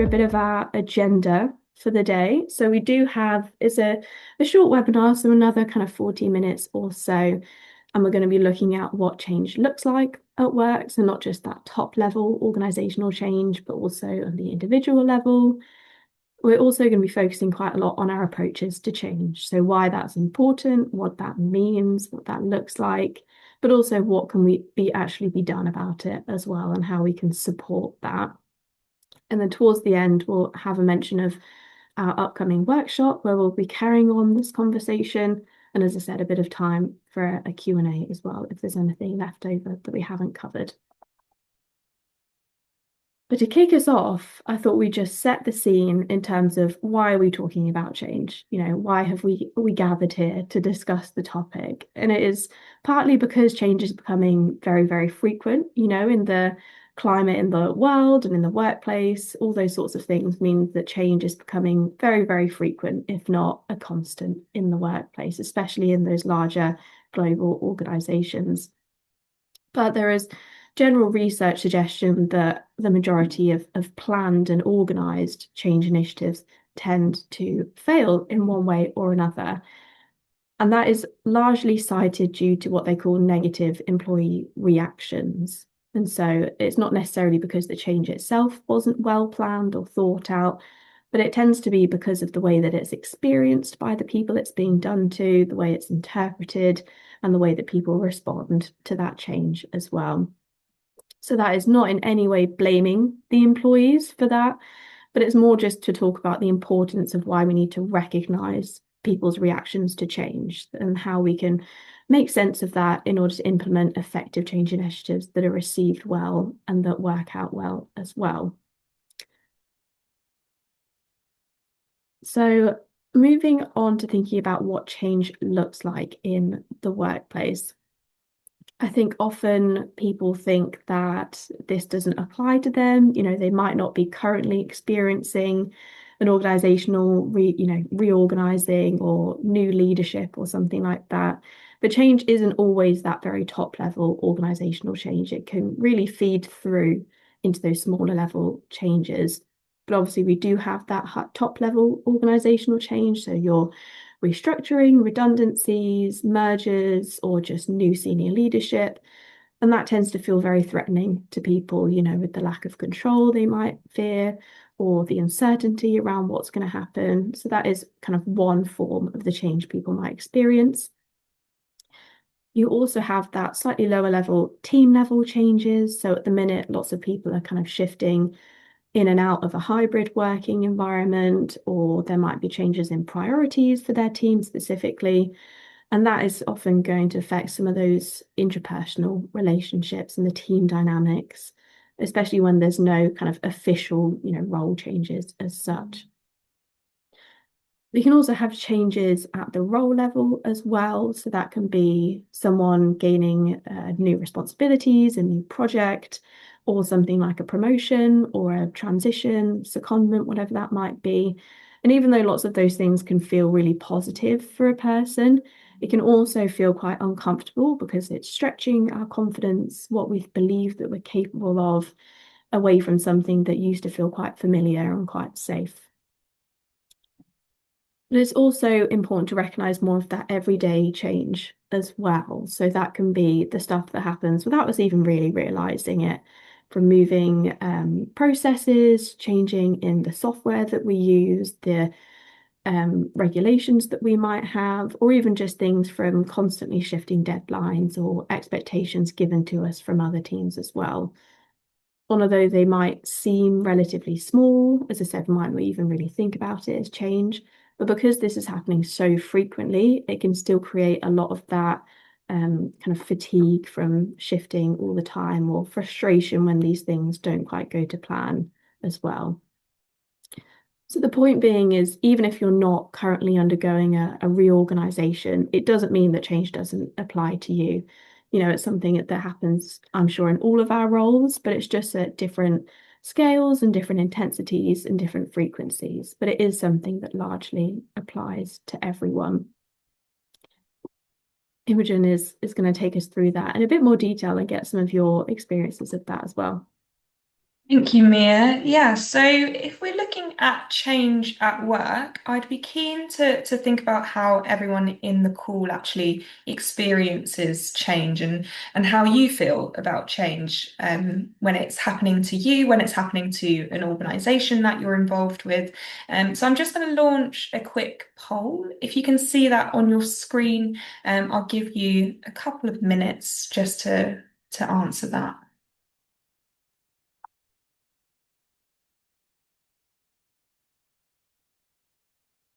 through a bit of our agenda for the day. So we do have, it's a short webinar, so another kind of 40 minutes or so. And we're going to be looking at what change looks like at work. So not just that top level organizational change, but also on the individual level. We're also going to be focusing quite a lot on our approaches to change. So why that's important, what that means, what that looks like, but also what can we actually be done about it as well, and how we can support that. And then towards the end, we'll have a mention of our upcoming workshop where we'll be carrying on this conversation. And as I said, a bit of time for a Q&A as well, if there's anything left over that we haven't covered. But to kick us off, I thought we'd just set the scene in terms of why are we talking about change? Why have we gathered here to discuss the topic? And it is partly because change is becoming very, very frequent, in the climate in the world and in the workplace. All those sorts of things mean that change is becoming very, very frequent, if not a constant in the workplace, especially in those larger global organizations. But there is general research suggestion that the majority of planned and organised change initiatives tend to fail in one way or another. And that is largely cited due to what they call negative employee reactions. And so it's not necessarily because the change itself wasn't well planned or thought out, but it tends to be because of the way that it's experienced by the people it's being done to, the way it's interpreted, and the way that people respond to that change as well. So that is not in any way blaming the employees for that, but it's more just to talk about the importance of why we need to recognise people's reactions to change and how we can make sense of that in order to implement effective change initiatives that are received well and that work out well as well. So moving on to thinking about what change looks like in the workplace. I think often people think that this doesn't apply to them. They might not be currently experiencing an organizational reorganizing or new leadership or something like that. But change isn't always that very top level organizational change. It can really feed through into those smaller level changes. But obviously we do have that top level organizational change. So you're restructuring, redundancies, mergers, or just new senior leadership. And that tends to feel very threatening to people, with the lack of control they might fear or the uncertainty around what's going to happen. So that is kind of one form of the change people might experience. You also have that slightly lower level team level changes. So at the minute, lots of people are kind of shifting in and out of a hybrid working environment, or there might be changes in priorities for their team specifically. And that is often going to affect some of those interpersonal relationships and the team dynamics, especially when there's no kind of official, role changes as such. We can also have changes at the role level as well. So that can be someone gaining new responsibilities, a new project, or something like a promotion or a transition, secondment, whatever that might be. And even though lots of those things can feel really positive for a person, it can also feel quite uncomfortable because it's stretching our confidence, what we believe that we're capable of, away from something that used to feel quite familiar and quite safe. But it's also important to recognize more of that everyday change as well. So that can be the stuff that happens without us even really realizing it, from moving processes, changing in the software that we use, the regulations that we might have, or even just things from constantly shifting deadlines or expectations given to us from other teams as well. Although they might seem relatively small, as I said, we might not even really think about it as change. But because this is happening so frequently, it can still create a lot of that kind of fatigue from shifting all the time, or frustration when these things don't quite go to plan as well. So the point being is, even if you're not currently undergoing a reorganization, it doesn't mean that change doesn't apply to you. It's something that happens, I'm sure, in all of our roles, but it's just at different scales and different intensities and different frequencies. But it is something that largely applies to everyone. Imogen is going to take us through that in a bit more detail and get some of your experiences of that as well. Thank you, Mia. Yeah, so if we're looking at change at work, I'd be keen to think about how everyone in the call actually experiences change and how you feel about change when it's happening to you, when it's happening to an organization that you're involved with. So I'm just going to launch a quick poll. If you can see that on your screen, I'll give you a couple of minutes just to answer that.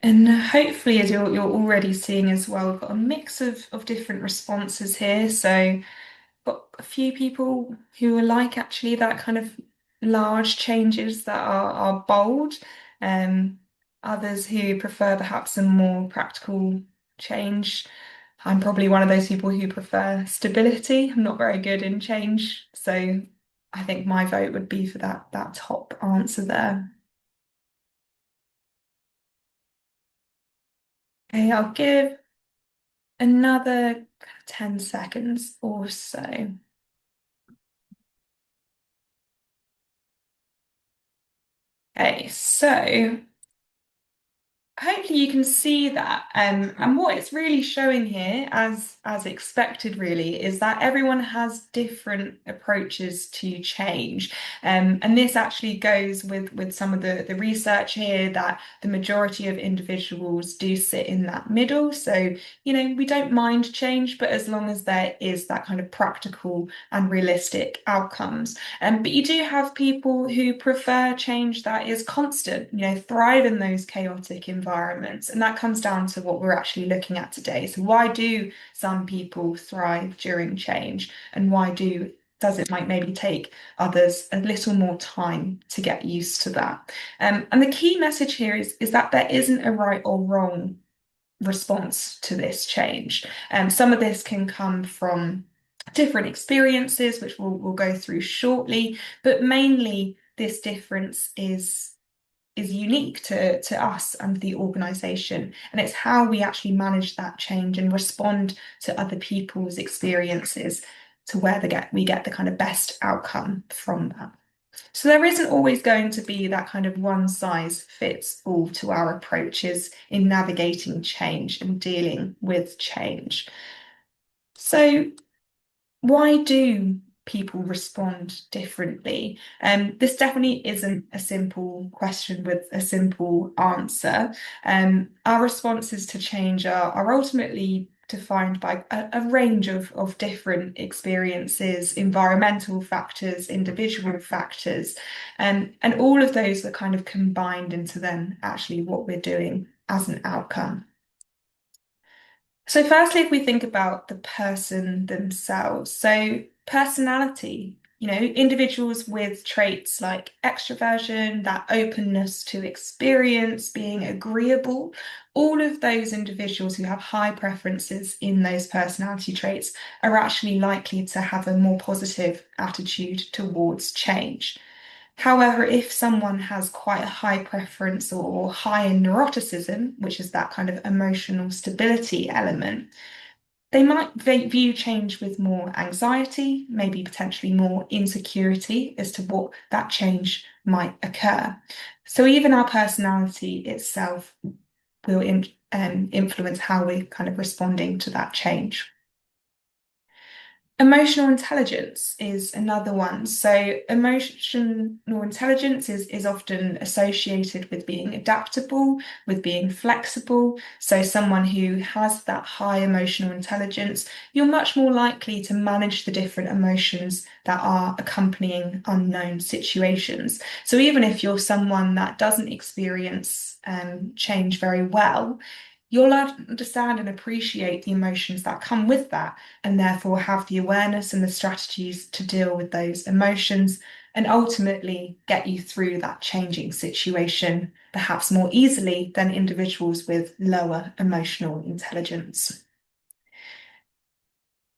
And hopefully, as you're already seeing as well, we've got a mix of different responses here. So, got a few people who are like actually that kind of large changes that are bold, um, others who prefer perhaps a more practical change. I'm probably one of those people who prefer stability. I'm not very good in change, so I think my vote would be for that top answer there. Okay, I'll give another 10 seconds or so. Okay, so hopefully you can see that. And what it's really showing here, as expected, really, is that everyone has different approaches to change. And this actually goes with some of the research here that the majority of individuals do sit in that middle. So, we don't mind change, but as long as there is that kind of practical and realistic outcomes. But you do have people who prefer change that is constant, thrive in those chaotic environments. And that comes down to what we're actually looking at today. So why do some people thrive during change? And why does it might maybe take others a little more time to get used to that? And the key message here is that there isn't a right or wrong response to this change. Some of this can come from different experiences, which we'll go through shortly, but mainly this difference is unique to us and the organization. And it's how we actually manage that change and respond to other people's experiences to where we get the kind of best outcome from that. So there isn't always going to be that kind of one size fits all to our approaches in navigating change and dealing with change. So why do people respond differently? This definitely isn't a simple question with a simple answer. Our responses to change are ultimately defined by a range of different experiences, environmental factors, individual factors, and all of those are kind of combined into then actually what we're doing as an outcome. So, firstly, if we think about the person themselves, so personality, individuals with traits like extroversion, that openness to experience, being agreeable, all of those individuals who have high preferences in those personality traits are actually likely to have a more positive attitude towards change. However, if someone has quite a high preference or high in neuroticism, which is that kind of emotional stability element, they might view change with more anxiety, maybe potentially more insecurity as to what that change might occur. So even our personality itself will influence how we're kind of responding to that change. Emotional intelligence is another one. So, emotional intelligence is often associated with being adaptable, with being flexible. So, someone who has that high emotional intelligence, you're much more likely to manage the different emotions that are accompanying unknown situations. So, even if you're someone that doesn't experience change very well, you'll understand and appreciate the emotions that come with that and therefore have the awareness and the strategies to deal with those emotions and ultimately get you through that changing situation, perhaps more easily than individuals with lower emotional intelligence.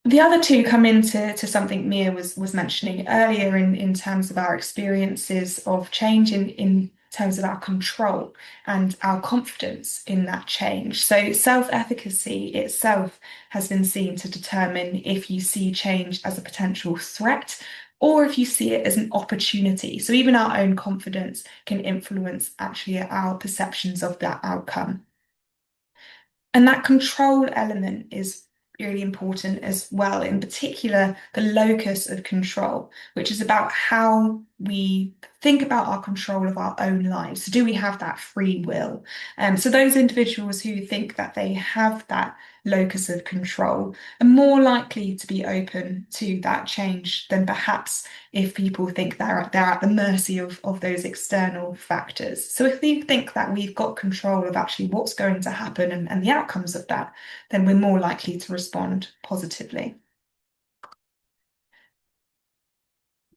The other two come into something Mia was mentioning earlier in terms of our experiences of change in terms of our control and our confidence in that change. So self-efficacy itself has been seen to determine if you see change as a potential threat or if you see it as an opportunity. So even our own confidence can influence actually our perceptions of that outcome. And that control element is really important as well, in particular, the locus of control, which is about how we think about our control of our own lives. So do we have that free will? So those individuals who think that they have that locus of control are more likely to be open to that change than perhaps if people think they're at the mercy of those external factors. So if we think that we've got control of actually what's going to happen and the outcomes of that, then we're more likely to respond positively.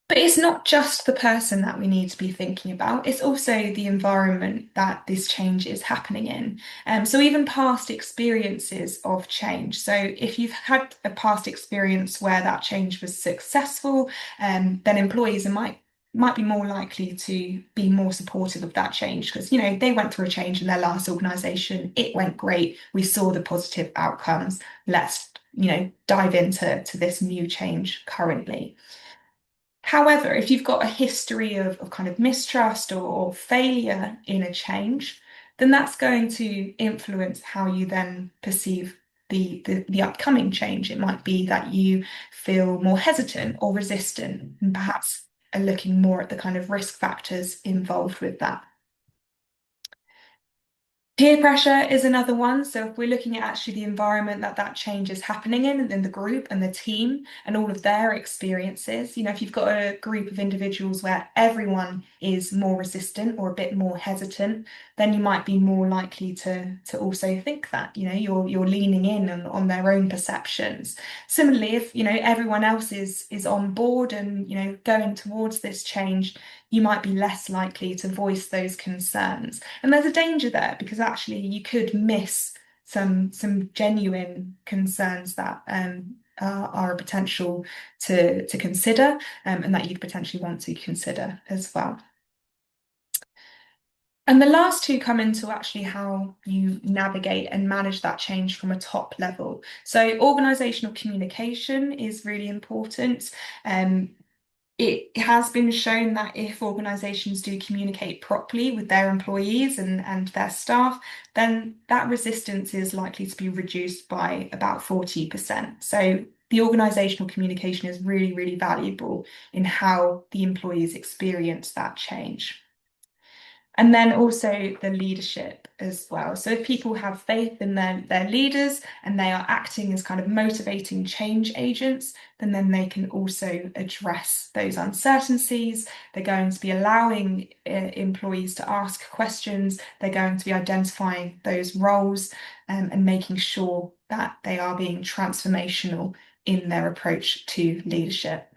But it's not just the person that we need to be thinking about, it's also the environment that this change is happening in. So even past experiences of change. So if you've had a past experience where that change was successful, then employees might be more likely to be more supportive of that change because they went through a change in their last organization. It went great. We saw the positive outcomes. Let's dive into this new change currently. However, if you've got a history of kind of mistrust or failure in a change, then that's going to influence how you then perceive the upcoming change. It might be that you feel more hesitant or resistant, and perhaps are looking more at the kind of risk factors involved with that. Peer pressure is another one. So if we're looking at actually the environment that change is happening in, and then the group and the team and all of their experiences, if you've got a group of individuals where everyone is more resistant or a bit more hesitant, then you might be more likely to also think that, you're leaning in on their own perceptions. Similarly, if, everyone else is on board and, going towards this change, you might be less likely to voice those concerns. And there's a danger there because actually you could miss some genuine concerns that are a potential to consider and that you'd potentially want to consider as well. And the last two come into actually how you navigate and manage that change from a top level. So organisational communication is really important. It has been shown that if organisations do communicate properly with their employees and their staff, then that resistance is likely to be reduced by about 40%. So the organisational communication is really, really valuable in how the employees experience that change. And then also the leadership as well. So if people have faith in their leaders and they are acting as kind of motivating change agents, then they can also address those uncertainties. They're going to be allowing employees to ask questions. They're going to be identifying those roles and making sure that they are being transformational in their approach to leadership.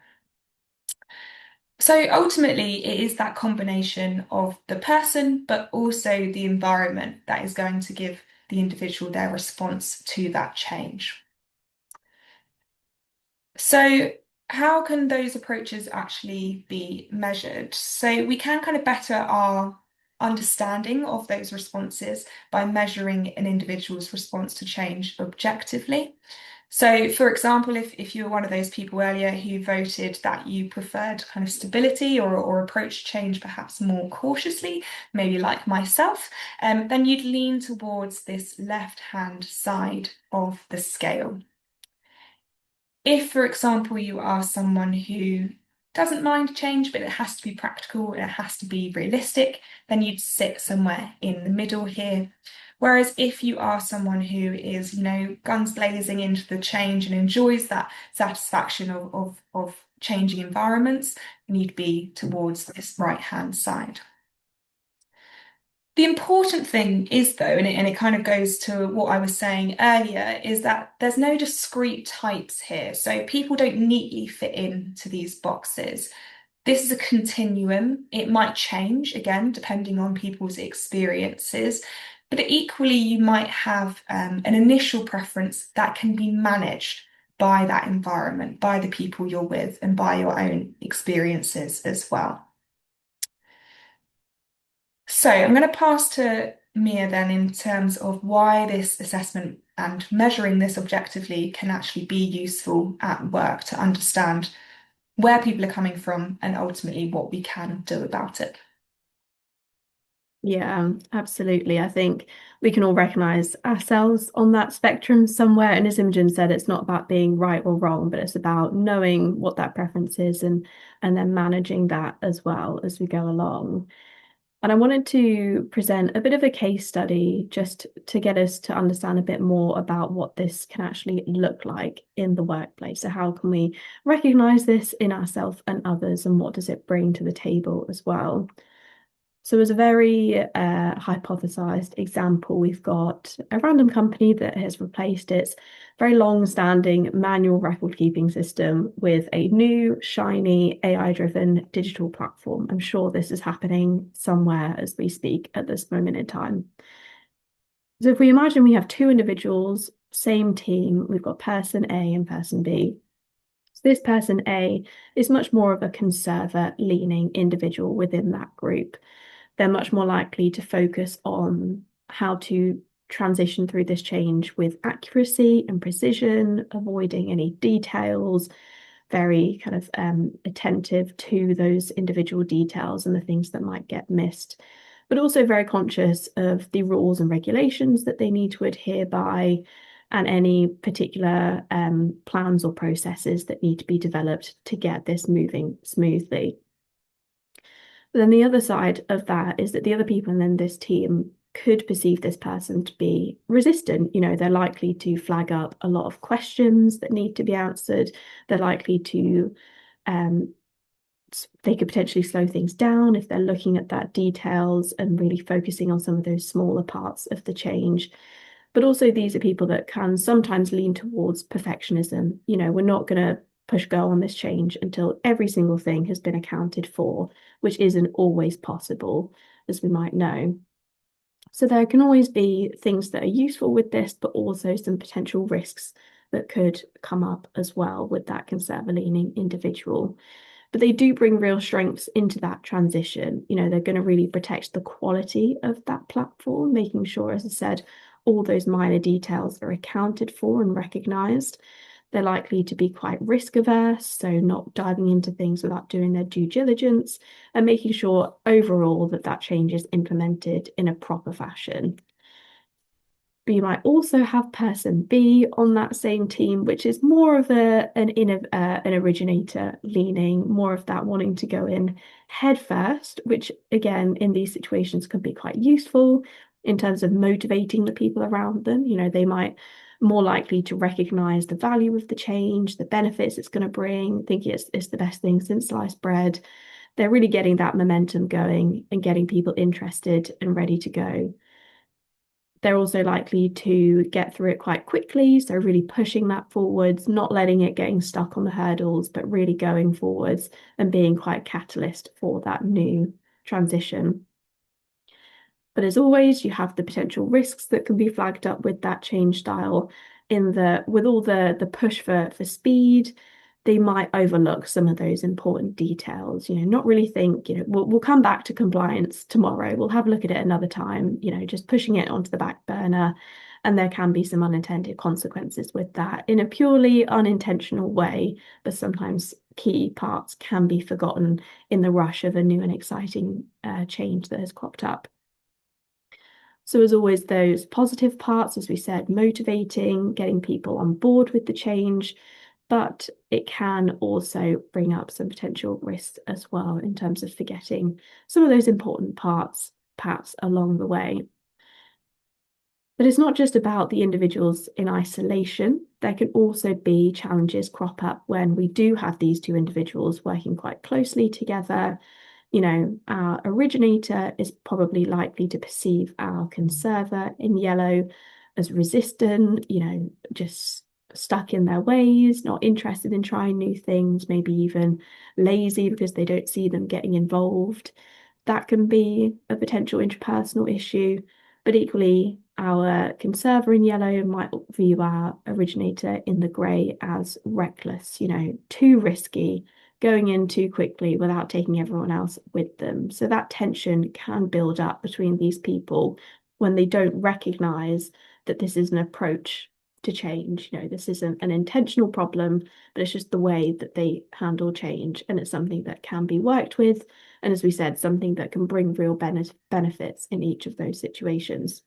So ultimately, it is that combination of the person, but also the environment that is going to give the individual their response to that change. So, how can those approaches actually be measured? So, we can kind of better our understanding of those responses by measuring an individual's response to change objectively. So, for example, if you were one of those people earlier who voted that you preferred kind of stability or approach change perhaps more cautiously, maybe like myself, then you'd lean towards this left-hand side of the scale. If, for example, you are someone who doesn't mind change, but it has to be practical, it has to be realistic, then you'd sit somewhere in the middle here. Whereas if you are someone who is, guns blazing into the change and enjoys that satisfaction of changing environments, then you'd be towards this right-hand side. The important thing is, though, and it kind of goes to what I was saying earlier, is that there's no discrete types here. So people don't neatly fit into these boxes. This is a continuum. It might change, again, depending on people's experiences. But equally, you might have an initial preference that can be managed by that environment, by the people you're with, and by your own experiences as well. So I'm going to pass to Mia then in terms of why this assessment and measuring this objectively can actually be useful at work to understand where people are coming from, and ultimately what we can do about it. Yeah, absolutely. I think we can all recognize ourselves on that spectrum somewhere. And as Imogen said, it's not about being right or wrong, but it's about knowing what that preference is and then managing that as well as we go along. And I wanted to present a bit of a case study just to get us to understand a bit more about what this can actually look like in the workplace. So how can we recognize this in ourselves and others, and what does it bring to the table as well? So as a very hypothesized example, we've got a random company that has replaced its very long-standing manual record-keeping system with a new, shiny, AI-driven digital platform. I'm sure this is happening somewhere as we speak at this moment in time. So if we imagine we have two individuals, same team, we've got person A and person B. So this person A is much more of a conservator-leaning individual within that group. They're much more likely to focus on how to transition through this change with accuracy and precision, avoiding any details, very kind of attentive to those individual details and the things that might get missed, but also very conscious of the rules and regulations that they need to adhere by and any particular plans or processes that need to be developed to get this moving smoothly. But then the other side of that is that the other people in this team could perceive this person to be resistant. You know, they're likely to flag up a lot of questions that need to be answered. They're likely to, um, they could potentially slow things down if they're looking at that details and really focusing on some of those smaller parts of the change. But also, these are people that can sometimes lean towards perfectionism. You know, we're not going to push go on this change until every single thing has been accounted for, which isn't always possible, as we might know. So there can always be things that are useful with this, but also some potential risks that could come up as well with that conservative-leaning individual. But they do bring real strengths into that transition. You know, they're going to really protect the quality of that platform, making sure, as I said, all those minor details are accounted for and recognized. They're likely to be quite risk averse, so not diving into things without doing their due diligence and making sure overall that that change is implemented in a proper fashion. But you might also have person B on that same team, which is more of an originator leaning, more of that wanting to go in head first, which again in these situations can be quite useful in terms of motivating the people around them. You know, they might more likely to recognize the value of the change, the benefits it's going to bring, think it's the best thing since sliced bread. They're really getting that momentum going and getting people interested and ready to go. They're also likely to get through it quite quickly, so really pushing that forwards, not letting it getting stuck on the hurdles, but really going forwards and being quite a catalyst for that new transition. But as always, you have the potential risks that can be flagged up with that change style with all the push for speed, they might overlook some of those important details, you know, not really think, you know, we'll come back to compliance tomorrow. We'll have a look at it another time, you know, just pushing it onto the back burner. And there can be some unintended consequences with that in a purely unintentional way, but sometimes key parts can be forgotten in the rush of a new and exciting change that has cropped up. So as always, those positive parts, as we said, motivating, getting people on board with the change, but it can also bring up some potential risks as well in terms of forgetting some of those important parts, perhaps along the way. But it's not just about the individuals in isolation. There can also be challenges crop up when we do have these two individuals working quite closely together. You know, our originator is probably likely to perceive our conserver in yellow as resistant, you know, just stuck in their ways, not interested in trying new things, maybe even lazy because they don't see them getting involved. That can be a potential interpersonal issue, but equally, our conserver in yellow might view our originator in the grey as reckless, you know, too risky, going in too quickly without taking everyone else with them. So that tension can build up between these people when they don't recognize that this is an approach to change. This isn't an intentional problem, but it's just the way that they handle change. And it's something that can be worked with. And as we said, something that can bring real benefits in each of those situations.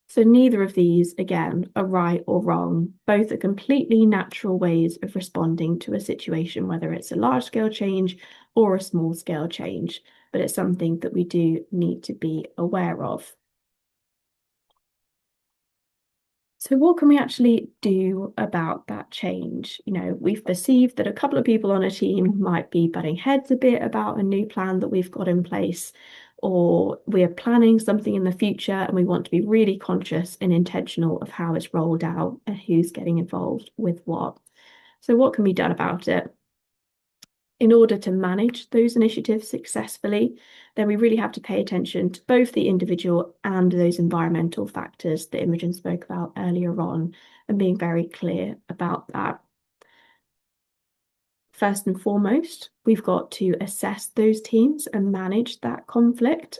So neither of these, again, are right or wrong. Both are completely natural ways of responding to a situation, whether it's a large scale change or a small scale change. But it's something that we do need to be aware of. So what can we actually do about that change? We've perceived that a couple of people on a team might be butting heads a bit about a new plan that we've got in place, or we're planning something in the future and we want to be really conscious and intentional of how it's rolled out and who's getting involved with what. So what can be done about it? In order to manage those initiatives successfully, then we really have to pay attention to both the individual and those environmental factors that Imogen spoke about earlier on, and being very clear about that. First and foremost, we've got to assess those teams and manage that conflict.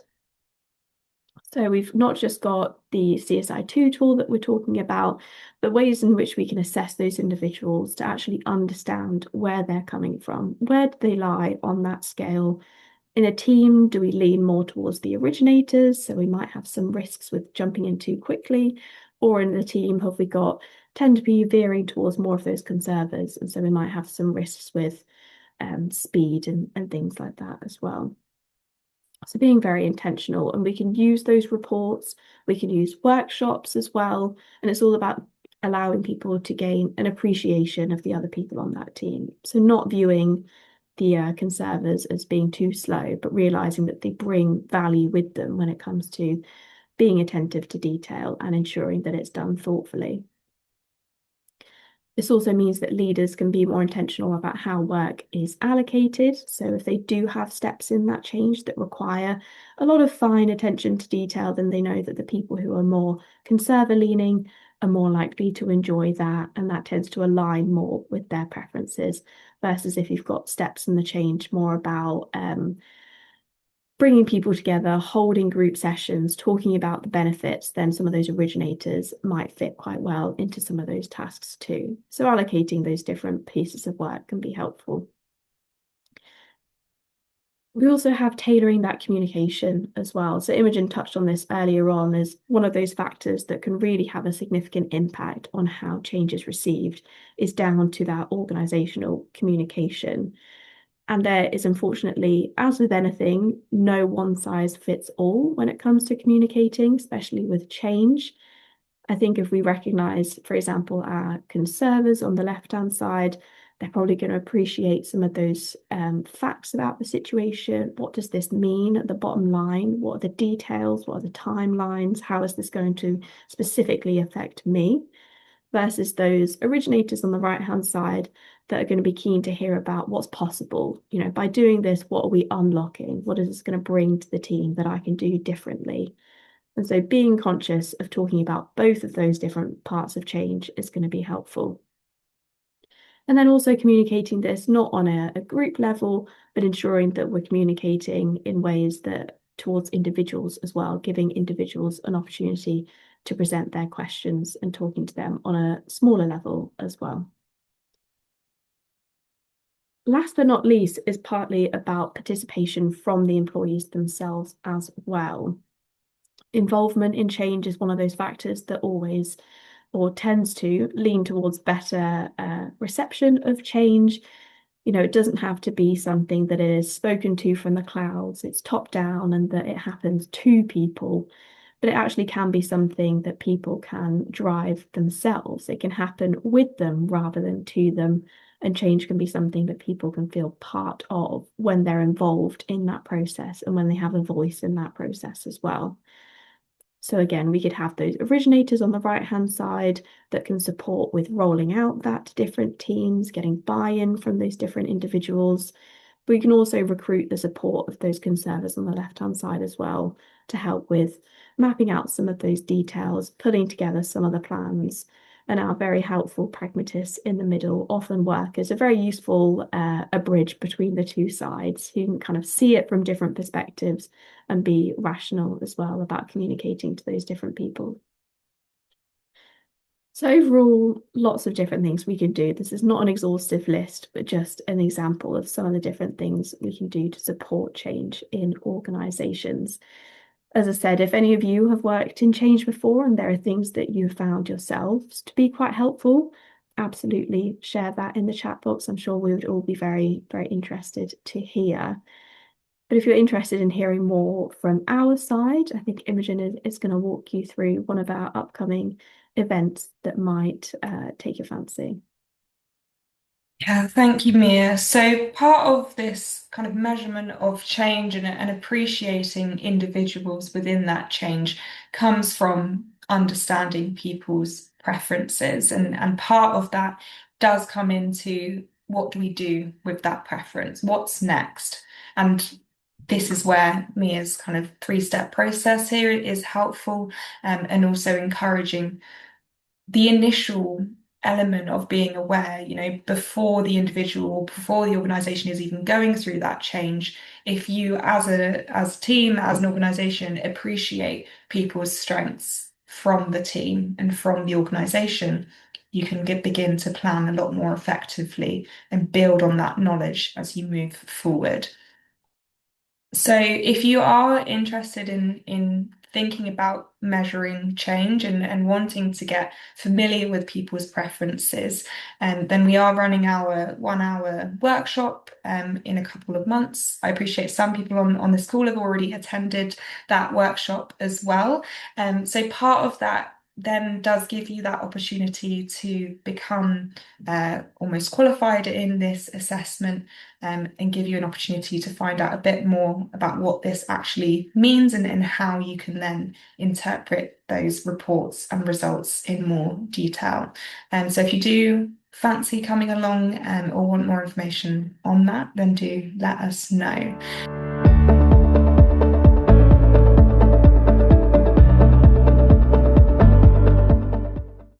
So we've not just got the CSI2 tool that we're talking about, but ways in which we can assess those individuals to actually understand where they're coming from. Where do they lie on that scale? In a team, do we lean more towards the originators? So we might have some risks with jumping in too quickly. Or in the team, have we tend to be veering towards more of those conservers? And so we might have some risks with speed and things like that as well. So being very intentional, and we can use those reports, we can use workshops as well, and it's all about allowing people to gain an appreciation of the other people on that team. So not viewing the conservers as being too slow, but realizing that they bring value with them when it comes to being attentive to detail and ensuring that it's done thoughtfully. This also means that leaders can be more intentional about how work is allocated. So if they do have steps in that change that require a lot of fine attention to detail, then they know that the people who are more conservative leaning are more likely to enjoy that. And that tends to align more with their preferences versus if you've got steps in the change more about bringing people together, holding group sessions, talking about the benefits, then some of those originators might fit quite well into some of those tasks too. So allocating those different pieces of work can be helpful. We also have tailoring that communication as well. So Imogen touched on this earlier on as one of those factors that can really have a significant impact on how change is received is down to that organisational communication. And there is unfortunately, as with anything, no one size fits all when it comes to communicating, especially with change. I think if we recognize, for example, our conservers on the left-hand side, they're probably going to appreciate some of those facts about the situation. What does this mean at the bottom line? What are the details? What are the timelines? How is this going to specifically affect me? Versus those originators on the right-hand side that are going to be keen to hear about what's possible. By doing this, what are we unlocking? What is this going to bring to the team that I can do differently? And so being conscious of talking about both of those different parts of change is going to be helpful. And then also communicating this not on a group level, but ensuring that we're communicating in ways that towards individuals as well, giving individuals an opportunity to present their questions and talking to them on a smaller level as well. Last but not least is partly about participation from the employees themselves as well. Involvement in change is one of those factors that always or tends to lean towards better reception of change. It doesn't have to be something that is spoken to from the clouds, it's top down and that it happens to people, but it actually can be something that people can drive themselves. It can happen with them rather than to them. And change can be something that people can feel part of when they're involved in that process and when they have a voice in that process as well. So again, we could have those originators on the right-hand side that can support with rolling out that to different teams, getting buy-in from those different individuals. We can also recruit the support of those conservers on the left-hand side as well to help with mapping out some of those details, putting together some of the plans, and our very helpful pragmatists in the middle often work as a very useful a bridge between the two sides who can kind of see it from different perspectives and be rational as well about communicating to those different people. So overall, lots of different things we can do. This is not an exhaustive list, but just an example of some of the different things we can do to support change in organisations. As I said, if any of you have worked in change before and there are things that you found yourselves to be quite helpful, absolutely share that in the chat box. I'm sure we would all be very, very interested to hear. But if you're interested in hearing more from our side, I think Imogen is going to walk you through one of our upcoming events that might take your fancy. Yeah, thank you, Mia. So part of this kind of measurement of change and appreciating individuals within that change comes from understanding people's preferences. And part of that does come into what do we do with that preference? What's next? And this is where Mia's kind of three-step process here is helpful, and also encouraging the initial element of being aware, before the individual, before the organization is even going through that change, if you as a team, as an organization, appreciate people's strengths from the team and from the organization, you can begin to plan a lot more effectively and build on that knowledge as you move forward. So if you are interested in thinking about measuring change and wanting to get familiar with people's preferences, then we are running our 1 hour workshop in a couple of months. I appreciate some people on this call have already attended that workshop as well. So part of that then does give you that opportunity to become almost qualified in this assessment, and give you an opportunity to find out a bit more about what this actually means and how you can then interpret those reports and results in more detail. So if you do fancy coming along, or want more information on that, then do let us know.